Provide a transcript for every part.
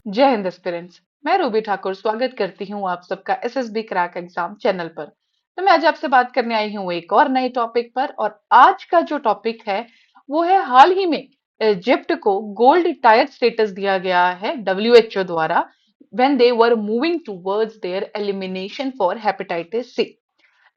जय हिंद एस्पिरेंट्स। मैं रूबी ठाकुर स्वागत करती हूँ आप सबका एसएसबी क्रैक एग्जाम चैनल पर। तो मैं आज आपसे बात करने आई हूँ एक और नए टॉपिक पर, और आज का जो टॉपिक है वो है हाल ही में इजिप्ट को गोल्ड टायर स्टेटस दिया गया है डब्ल्यूएचओ द्वारा when they were moving towards their elimination for hepatitis C.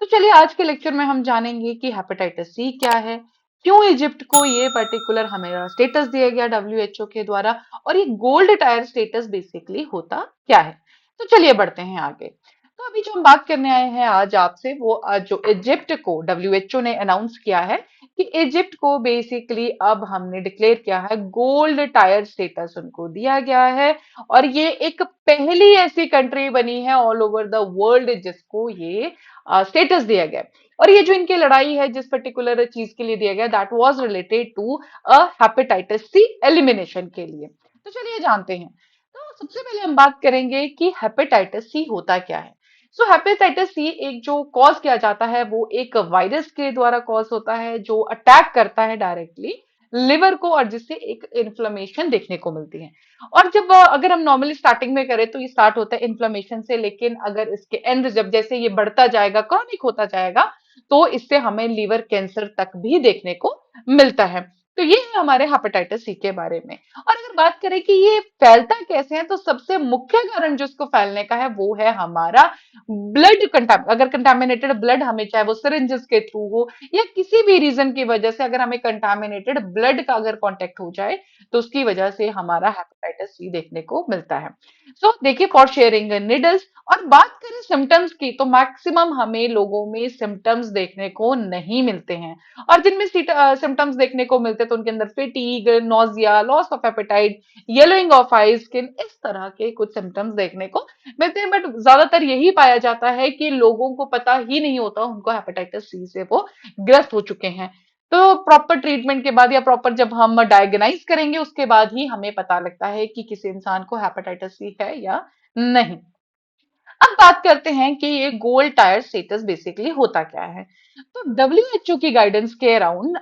तो चलिए आज के लेक्चर में हम जानेंगे कि हेपेटाइटिस सी क्या है, क्यों इजिप्ट को ये पर्टिकुलर हमें स्टेटस दिया गया डब्ल्यूएचओ के द्वारा, और ये गोल्ड टायर स्टेटस बेसिकली होता क्या है। तो चलिए बढ़ते हैं आगे। तो अभी जो हम बात करने आए हैं आज आपसे वो जो इजिप्ट को डब्ल्यूएचओ ने अनाउंस किया है कि इजिप्ट को बेसिकली अब हमने डिक्लेयर किया है गोल्ड टायर स्टेटस उनको दिया गया है। और ये एक पहली ऐसी कंट्री बनी है ऑल ओवर द वर्ल्ड जिसको ये स्टेटस दिया गया है। और ये जो इनकी लड़ाई है जिस पर्टिकुलर चीज के लिए दिया गया that was related to hepatitis C elimination के लिए। तो चलिए जानते हैं। तो सबसे पहले हम बात करेंगे कि हेपेटाइटिस सी होता क्या है। सो हेपेटाइटिस सी एक जो कॉज किया जाता है वो एक वायरस के द्वारा कॉज होता है जो अटैक करता है डायरेक्टली लिवर को, और जिससे एक इन्फ्लेमेशन देखने को मिलती है। और जब अगर हम नॉर्मली स्टार्टिंग में करें तो ये स्टार्ट होता है इन्फ्लेमेशन से, लेकिन अगर इसके एंड जब जैसे ये बढ़ता जाएगा क्रॉनिक होता जाएगा तो इससे हमें लीवर कैंसर तक भी देखने को मिलता है। तो ये है हमारे हेपेटाइटिस सी के बारे में। और अगर बात करें कि ये फैलता कैसे है तो सबसे मुख्य कारण जो इसको फैलने का है वो है हमारा ब्लड कंटाम अगर कंटामिनेटेड ब्लड हमें चाहे वो सिरिंजेस के थ्रू हो या किसी भी रीजन की वजह से अगर हमें कंटामिनेटेड ब्लड का अगर कांटेक्ट हो जाए तो उसकी वजह से हमारा हेपेटाइटिस सी देखने को मिलता है। सो देखिए फॉर शेयरिंग निडल्स। और बात करें सिम्टम्स की तो मैक्सिमम हमें लोगों में सिम्टम्स देखने को नहीं मिलते हैं। और जिनमें सिम्टम्स देखने को मिलते हैं तो उनके अंदर fatigue, nausea, loss of appetite, yellowing of eye skin, इस तरह के कुछ सिम्टम्स देखने को मिलते हैं। बट ज्यादातर यही पाया जाता है कि लोगों को पता ही नहीं होता उनको हेपेटाइटिस सी से वो ग्रस्त हो चुके हैं। तो प्रॉपर ट्रीटमेंट के बाद या प्रॉपर जब हम डायग्नाइज करेंगे उसके बाद ही हमें पता लगता है कि किसी इंसान को हेपेटाइटिस सी है या नहीं। अब बात करते हैं कि ये गोल्ड टायर स्टेटस बेसिकली होता क्या है। तो डब्ल्यूएचओ की गाइडेंस के अराउंड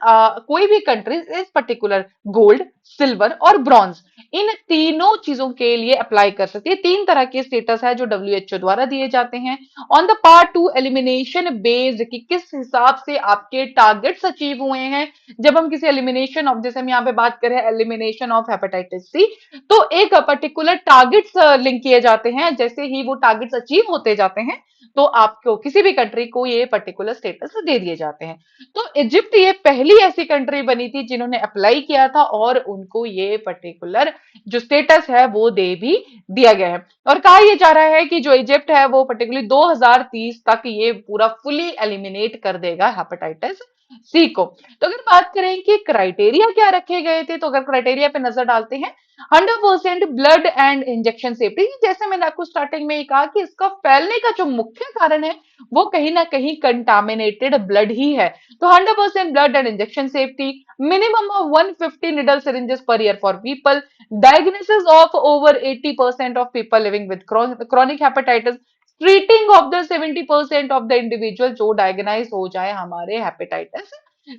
कोई भी कंट्री इस पर्टिकुलर गोल्ड, सिल्वर और ब्रॉन्ज इन तीनों चीजों के लिए अप्लाई कर सकती है। तीन तरह के स्टेटस है जो डब्ल्यूएचओ द्वारा दिए जाते हैं on the part two elimination based, कि किस हिसाब से आपके टारगेट्स अचीव हुए हैं। जब हम किसी एलिमिनेशन ऑफ, जैसे हम यहाँ पे बात करें एलिमिनेशन ऑफ हेपेटाइटिस सी, तो एक पर्टिकुलर टारगेट्स लिंक किए जाते हैं। जैसे ही वो टारगेट्स अचीव होते जाते हैं तो आपको किसी भी कंट्री को ये पर्टिकुलर स्टेटस दे दिए जाते हैं। तो इजिप्ट ये पहली ऐसी कंट्री बनी थी जिन्होंने अप्लाई किया था और उनको ये पर्टिकुलर जो स्टेटस है वो दे भी दिया गया है। और कहा यह जा रहा है कि जो इजिप्ट है वो पर्टिकुलरली 2030 तक ये पूरा फुली एलिमिनेट कर देगा हेपेटाइटिस सी को। तो अगर बात करें कि क्राइटेरिया क्या रखे गए थे तो अगर क्राइटेरिया पे नजर डालते हैं 100% ब्लड एंड इंजेक्शन सेफ्टी। जैसे मैंने आपको स्टार्टिंग में ही कहा कि इसका फैलने का जो मुख्य कारण है वो कहीं ना कहीं कंटामिनेटेड ब्लड ही है। तो 100% blood and injection safety, minimum of 150 needle syringes per year for people, diagnosis of over 80% of people living with chronic hepatitis, treating of the 70% of the individual जो डायग्नाइज हो जाए हमारे हेपेटाइटिस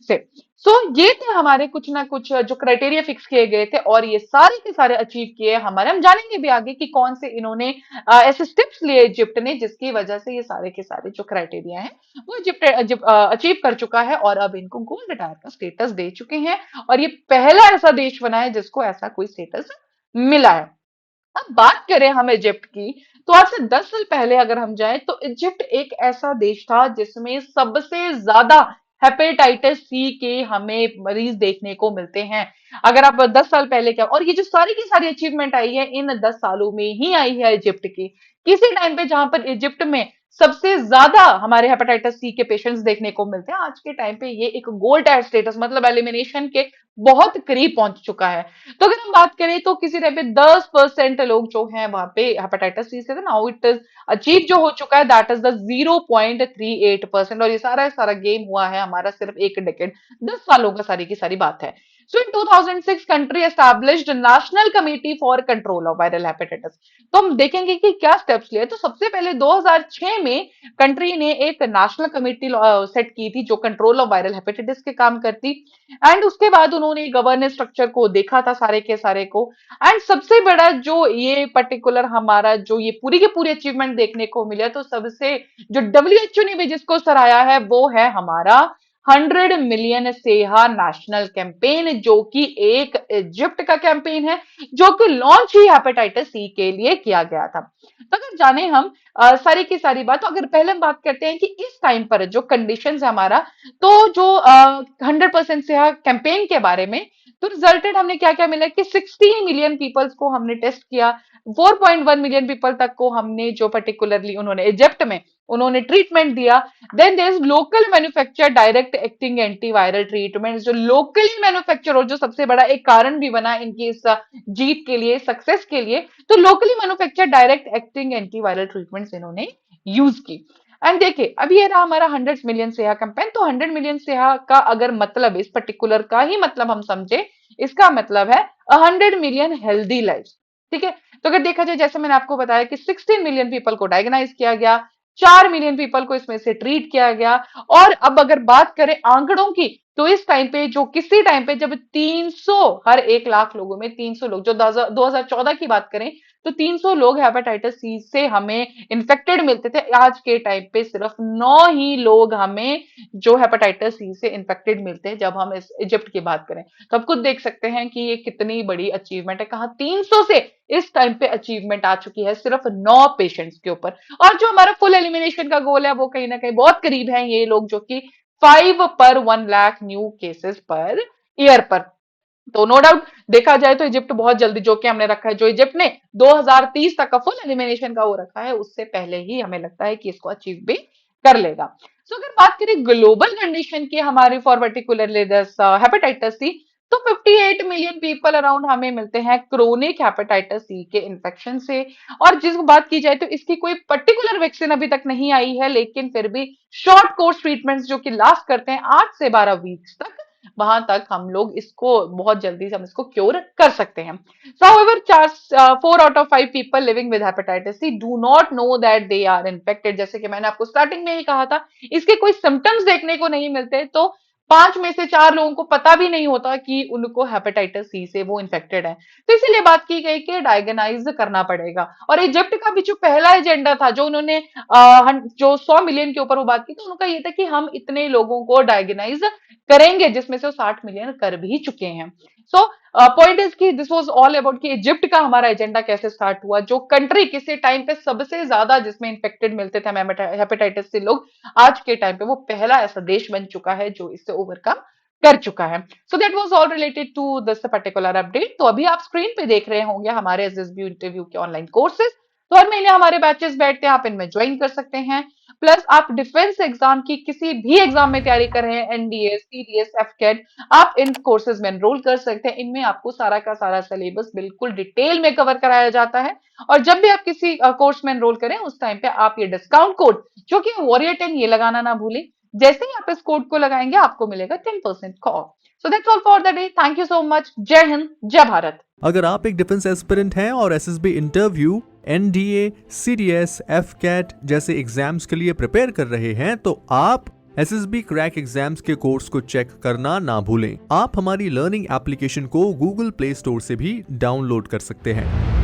से। सो ये थे हमारे कुछ ना कुछ जो क्राइटेरिया फिक्स किए गए थे, और ये सारे के सारे अचीव किए हमारे। हम जानेंगे भी आगे कि कौन से इन्होंने ऐसे स्टेप्स लिए इजिप्ट ने जिसकी वजह से ये सारे के सारे जो क्राइटेरिया है वो इजिप्ट अचीव कर चुका है और अब इनको गोल्ड टायर का स्टेटस दे चुके हैं। और ये पहला ऐसा देश बना है जिसको ऐसा कोई स्टेटस मिला है। अब बात करें हम इजिप्ट की तो आज से 10 साल पहले अगर हम जाएं तो इजिप्ट एक ऐसा देश था जिसमें सबसे ज्यादा हेपेटाइटिस सी के हमें मरीज देखने को मिलते हैं। अगर आप 10 साल पहले क्या, और ये जो सारी की सारी अचीवमेंट आई है इन 10 सालों में ही आई है इजिप्ट की। किसी टाइम पे जहां पर इजिप्ट में सबसे ज्यादा हमारे हेपेटाइटिस सी के पेशेंट्स देखने को मिलते हैं, आज के टाइम पे ये एक गोल्ड टायर स्टेटस मतलब एलिमिनेशन के बहुत करीब पहुंच चुका है। तो अगर हम बात करें तो किसी टाइम पे 10% लोग जो हैं वहां पे हेपेटाइटिस सी से थे, नाउ इट इज अचीव जो हो चुका है दैट इज द 0.38%। और ये सारा सारा गेम हुआ है हमारा सिर्फ एक डेकेड, 10 सालों का सारी की सारी बात है। सो इन 2006 country established national committee for control of viral hepatitis. तो हम देखेंगे कि क्या स्टेप्स लिए। तो सबसे पहले 2006 में कंट्री ने एक नेशनल कमेटी सेट की थी जो कंट्रोल ऑफ वायरल हेपेटाइटिस के काम करती। एंड उसके बाद उन्होंने गवर्नेंस स्ट्रक्चर को देखा था सारे के सारे को। एंड सबसे बड़ा जो ये पर्टिकुलर हमारा जो ये पूरी की पूरी अचीवमेंट देखने को मिला, तो सबसे जो डब्ल्यूएचओ ने भी जिसको सराहा है वो है हमारा 100 मिलियन सेहा नेशनल कैंपेन, जो कि एक इजिप्ट का कैंपेन है, जो कि लॉन्च ही हेपेटाइटिस सी के लिए किया गया था। तो अगर जाने हम सारी की सारी बात, तो अगर पहले हम बात करते हैं कि इस टाइम पर जो कंडीशन है हमारा, तो जो 100% सेहा कैंपेन के बारे में, तो रिजल्टेड हमने क्या क्या मिला कि 60 मिलियन पीपल्स को हमने टेस्ट किया। 4.1 मिलियन पीपल तक को हमने जो पर्टिकुलरली उन्होंने इजिप्ट में उन्होंने ट्रीटमेंट दिया। Then there is local manufacture direct acting antiviral treatment, जो लोकली मैन्युफैक्चर और जो सबसे बड़ा एक कारण भी बना इनकी इस जीत के लिए, सक्सेस के लिए, तो locally manufacture direct acting antiviral treatments इन्होंने यूज की। एंड देखिए अभी ये रहा हमारा 100 मिलियन सेहा कैंपेन। तो 100 मिलियन सेहा का अगर मतलब इस पर्टिकुलर का ही मतलब हम समझे, इसका मतलब है 100 मिलियन हेल्दी लाइफ। ठीक है। तो अगर देखा जाए, जैसे मैंने आपको बताया कि 16 मिलियन पीपल को डायग्नाइज किया गया, 4 मिलियन पीपल को इसमें से ट्रीट किया गया। और अब अगर बात करें आंकड़ों की, तो इस टाइम पे जो किसी टाइम पे जब 300 हर 1 लाख लोगों में 300 लोग, जो 2014 की बात करें तो 300 लोग हेपेटाइटिस सी से हमें इन्फेक्टेड मिलते थे। आज के टाइम पे सिर्फ 9 ही लोग हमें जो हेपेटाइटिस सी से इन्फेक्टेड मिलते हैं, जब हम इस इजिप्ट की बात करें। तो आप खुद देख सकते हैं कि ये कितनी बड़ी अचीवमेंट है। कहाँ 300 से इस टाइम पे अचीवमेंट आ चुकी है सिर्फ 9 पेशेंट्स के ऊपर। और जो हमारा फुल एलिमिनेशन का गोल है वो कहीं ना कहीं बहुत करीब है ये लोग, जो कि 5 पर 1 lakh new cases per year पर। तो नो डाउट देखा जाए तो इजिप्ट बहुत जल्दी, जो कि हमने रखा है, जो इजिप्ट ने 2030 तक का फुल एलिमिनेशन का वो रखा है, उससे पहले ही हमें लगता है कि इसको अचीव भी कर लेगा। सो अगर बात करें ग्लोबल कंडीशन की हमारी for particularly this hepatitis C, तो 58 मिलियन पीपल अराउंड हमें मिलते हैं क्रोनिक हेपेटाइटिस सी के इन्फेक्शन से। और जिस बात की जाए तो इसकी कोई पर्टिकुलर वैक्सीन अभी तक नहीं आई है, लेकिन फिर भी शॉर्ट कोर्स ट्रीटमेंट्स जो कि लास्ट करते हैं 8 से 12 वीक्स तक, वहां तक हम लोग इसको बहुत जल्दी से हम इसको क्योर कर सकते हैं। So however 4 out of 5 people living with hepatitis C do not know that they are infected. जैसे कि मैंने आपको स्टार्टिंग में ही कहा था, इसके कोई सिम्टम्स देखने को नहीं मिलते। तो 5 में से 4 लोगों को पता भी नहीं होता कि उनको हेपेटाइटिस सी से वो इन्फेक्टेड है। तो इसीलिए बात की गई कि डायग्नाइज करना पड़ेगा। और इजिप्ट का भी जो पहला एजेंडा था, जो उन्होंने जो 100 मिलियन के ऊपर वो बात की, तो उनका ये था कि हम इतने लोगों को डायग्नाइज करेंगे, जिसमें से वो 60 मिलियन कर भी चुके हैं। सो पॉइंट इज कि दिस वाज ऑल अबाउट कि इजिप्ट का हमारा एजेंडा कैसे स्टार्ट हुआ, जो कंट्री किसी टाइम पे सबसे ज्यादा जिसमें इन्फेक्टेड मिलते थे हेपेटाइटिस से लोग, आज के टाइम पे वो पहला ऐसा देश बन चुका है जो इससे ओवरकम कर चुका है। So that was all related to this particular update. तो अभी आप स्क्रीन पे देख रहे होंगे हमारे एसएसबी इंटरव्यू के ऑनलाइन कोर्सेज। तो हर महीने हमारे बैचेस बैठते हैं, आप इनमें ज्वाइन कर सकते हैं। प्लस आप डिफेंस एग्जाम की किसी भी एग्जाम में तैयारी कर रहे हैं, एनडीए, सीडीएस, एफकेट, आप इन कोर्सेज में एनरोल कर सकते हैं। इनमें आपको सारा का सारा सिलेबस बिल्कुल डिटेल में कवर कराया जाता है। और जब भी आप किसी कोर्स में एनरोल करें, उस टाइम पे आप ये डिस्काउंट कोड जो कि वॉरियर 10 ये लगाना ना भूलें। जैसे ही आप इस कोड को लगाएंगे आपको मिलेगा 10% का of. So that's all for the day. Thank you so much. जय हिंद, जय भारत। अगर आप एक डिफेंस एस्पिरेंट हैं और SSB interview, NDA, CDS, AFCAT जैसे एग्जाम्स के लिए प्रिपेयर कर रहे हैं, तो आप एसएसबी क्रैक एग्जाम्स के कोर्स को चेक करना ना भूलें। आप हमारी लर्निंग एप्लीकेशन को गूगल प्ले स्टोर से भी डाउनलोड कर सकते हैं।